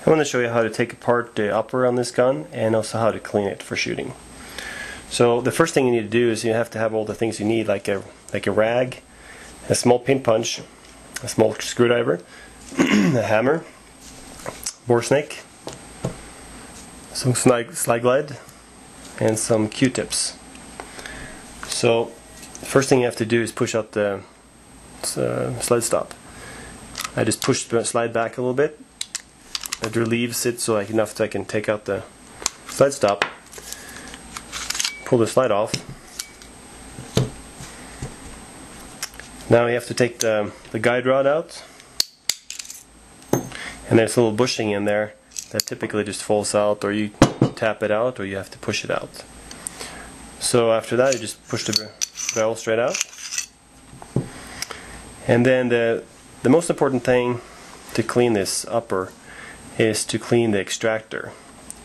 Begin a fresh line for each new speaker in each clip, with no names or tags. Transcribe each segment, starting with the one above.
I want to show you how to take apart the upper on this gun and also how to clean it for shooting. So the first thing you need to do is you have to have all the things you need, like a rag, a small pin punch, a small screwdriver, a hammer, bore snake, some slide glide, and some Q-tips. So the first thing you have to do is push out the slide stop. I just push the slide back a little bit. It relieves it so enough that I can take out the slide stop, pull the slide off. Now you have to take the guide rod out, and there's a little bushing in there that typically just falls out, or you tap it out, or you have to push it out. So after that, you just push the barrel straight out. And then the most important thing to clean this upper is to clean the extractor.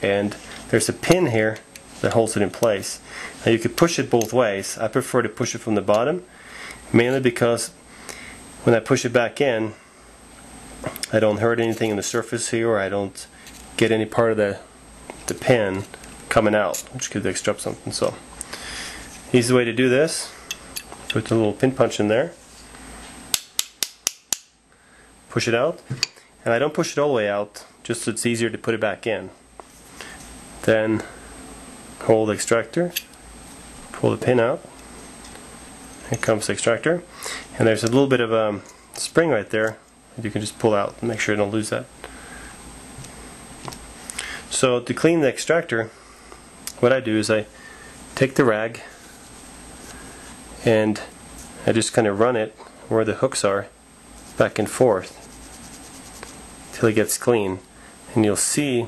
And there's a pin here that holds it in place. Now you could push it both ways. I prefer to push it from the bottom, mainly because when I push it back in, I don't hurt anything in the surface here, or I don't get any part of the pin coming out, which could disrupt something. So, easy way to do this: put the little pin punch in there, push it out, and I don't push it all the way out, just so it's easier to put it back in. Then hold the extractor, pull the pin out. Here comes the extractor, and there's a little bit of a spring right there that you can just pull out and make sure you don't lose that. So to clean the extractor, what I do is I take the rag and I just kind of run it where the hooks are, back and forth, till it gets clean. And you'll see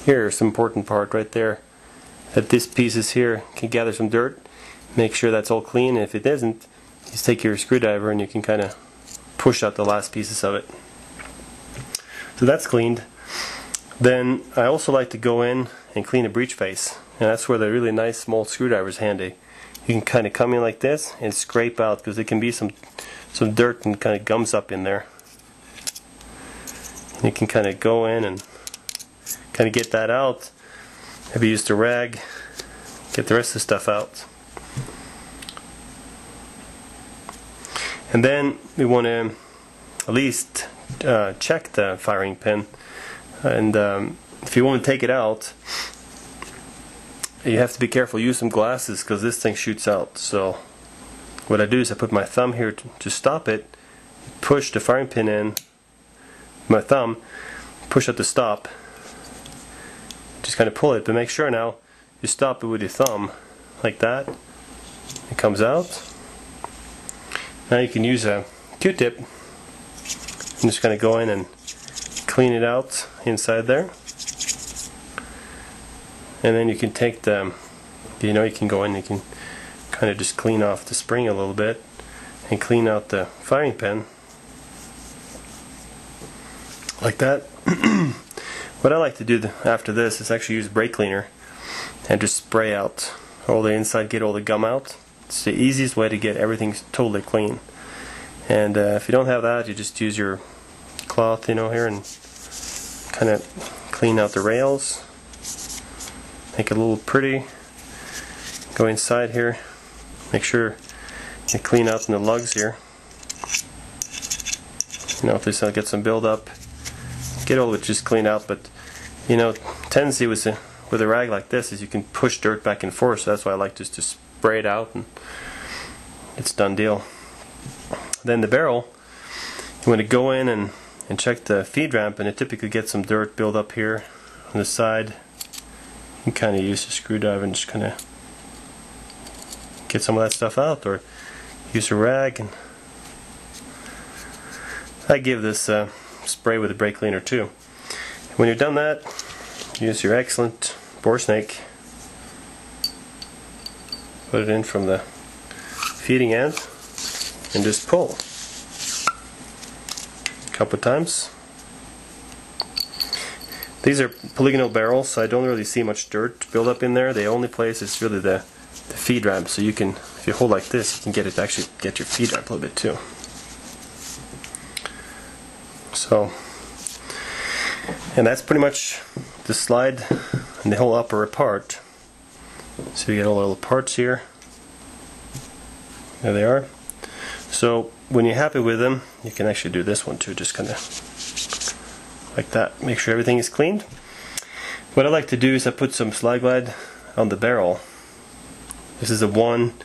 here's some important part right there, that this piece is here can gather some dirt. Make sure that's all clean, and if it isn't, just take your screwdriver and you can kind of push out the last pieces of it. So that's cleaned. Then I also like to go in and clean a breech face, and that's where the really nice small screwdriver is handy. You can kind of come in like this and scrape out, because there can be some dirt and kind of gums up in there. And you can kind of go in and kind of get that out. Maybe use the rag, get the rest of the stuff out. And then we want to at least check the firing pin. And if you want to take it out, you have to be careful. Use some glasses, because this thing shoots out. So what I do is I put my thumb here to stop it, push the firing pin in, my thumb, push out the stop, just kind of pull it, but make sure now you stop it with your thumb like that. It comes out. Now you can use a Q-tip and just kind of go in and clean it out inside there. And then you can take the, you can go in and you can kind of just clean off the spring a little bit and clean out the firing pin like that. What I like to do after this is actually use brake cleaner and just spray out all the inside, get all the gum out. It's the easiest way to get everything totally clean. And if you don't have that, you just use your cloth, here, and kind of clean out the rails, make it a little pretty. Go inside here, make sure you clean out in the lugs here. If this gets some buildup, get all of it just cleaned out. But tendency with a rag like this is you can push dirt back and forth, so that's why I like just to spray it out and it's done deal. Then the barrel, you want to go in and check the feed ramp, and it typically gets some dirt build up here on the side. You can kind of use a screwdriver and just kind of get some of that stuff out, or use a rag. And I give this spray with a brake cleaner too. When you're done that, use your excellent bore snake, put it in from the feeding end, and just pull a couple of times. These are polygonal barrels, so I don't really see much dirt build up in there. The only place is really the feed ramp, so you can, if you hold like this, you can get it to actually get your feed ramp a little bit too. So And that's pretty much the slide and the whole upper part. So you get all the little parts here. There they are. So when you're happy with them, you can actually do this one too, just kind of like that. Make sure everything is cleaned. What I like to do is I put some slide glide on the barrel. This is a one.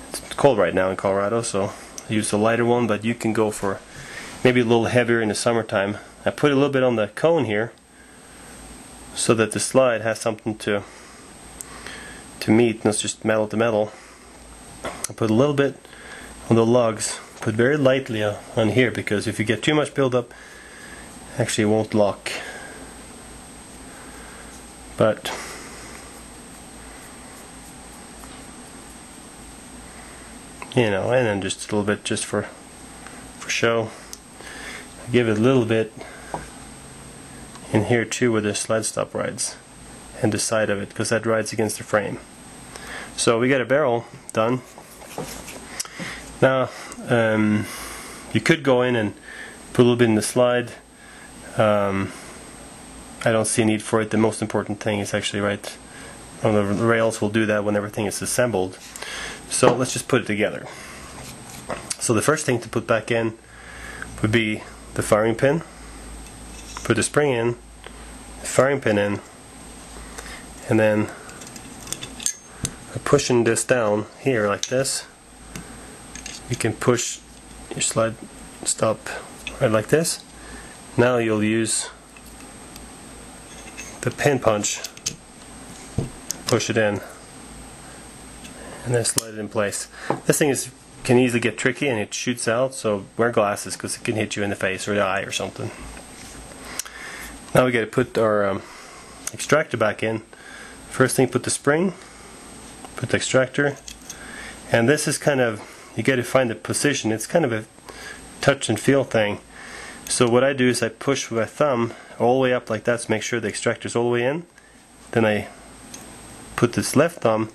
It's cold right now in Colorado, so I use a lighter one, but you can go for maybe a little heavier in the summertime. I put a little bit on the cone here so that the slide has something to meet, not just metal to metal. I put a little bit on the lugs, put very lightly on here, because if you get too much buildup, actually it won't lock. But you know, and then just a little bit just for show. I give it a little bit in here too where the slide stop rides, and the side of it, because that rides against the frame. So we got a barrel done. Now you could go in and put a little bit in the slide. I don't see a need for it. The most important thing is actually right on the rails. We'll do that when everything is assembled. So let's just put it together. So the first thing to put back in would be the firing pin. Put the spring in, the firing pin in, and then pushing this down here like this, you can push your slide stop right like this. Now you'll use the pin punch, push it in, and then slide it in place. This thing can easily get tricky and it shoots out, so wear glasses because it can hit you in the face or the eye or something. Now we got to put our extractor back in. First thing, put the spring, put the extractor, and this is kind of, you got to find the position. It's kind of a touch and feel thing. So what I do is I push with my thumb all the way up like that to make sure the extractor is all the way in. Then I put this left thumb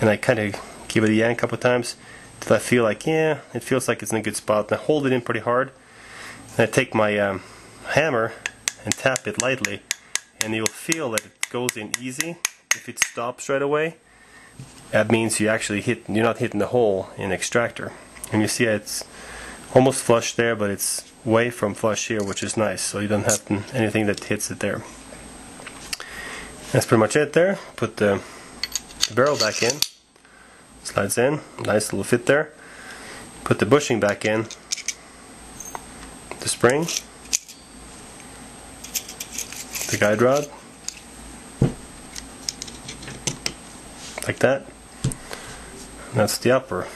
and I kind of give it a yank a couple of times till I feel like, yeah, it feels like it's in a good spot. And I hold it in pretty hard. And I take my hammer and tap it lightly, and you'll feel that it goes in easy. If it stops right away, that means you're not hitting the hole in the extractor. And you see it's almost flush there, but it's way from flush here, which is nice, so you don't have anything that hits it there. That's pretty much it there. Put the barrel back in, slides in, nice little fit there. Put the bushing back in, the spring, the guide rod, like that. And that's the upper.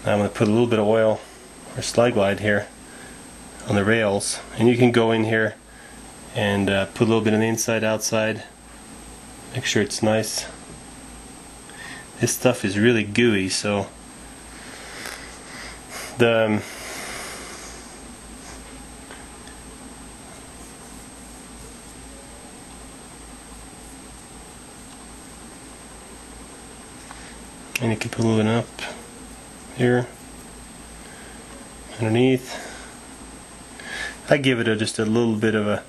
Now I'm going to put a little bit of oil or slide glide here on the rails, and you can go in here and put a little bit on the inside, outside, make sure it's nice. This stuff is really gooey, so and you can put a little bit up here underneath. I give it just a little bit of a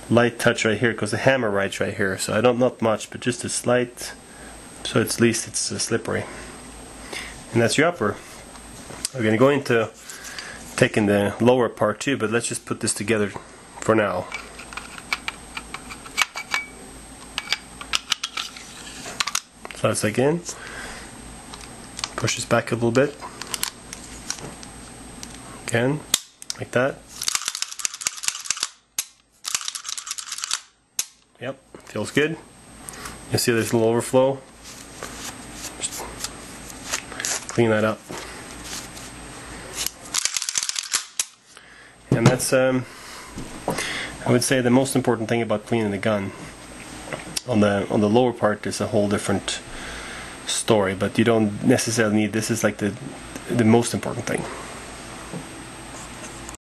light touch right here because the hammer rides right here, so I don't, not much, but just a slight, so at least it's slippery. And that's your upper. We're going to go into taking the lower part too, but let's just put this together for now. Slides again, push this back a little bit, again, like that. Yep, feels good. You see there's a little overflow. Just clean that up. And that's, I would say, the most important thing about cleaning the gun. On the lower part, there's a whole different story, but you don't necessarily need, this is like the most important thing.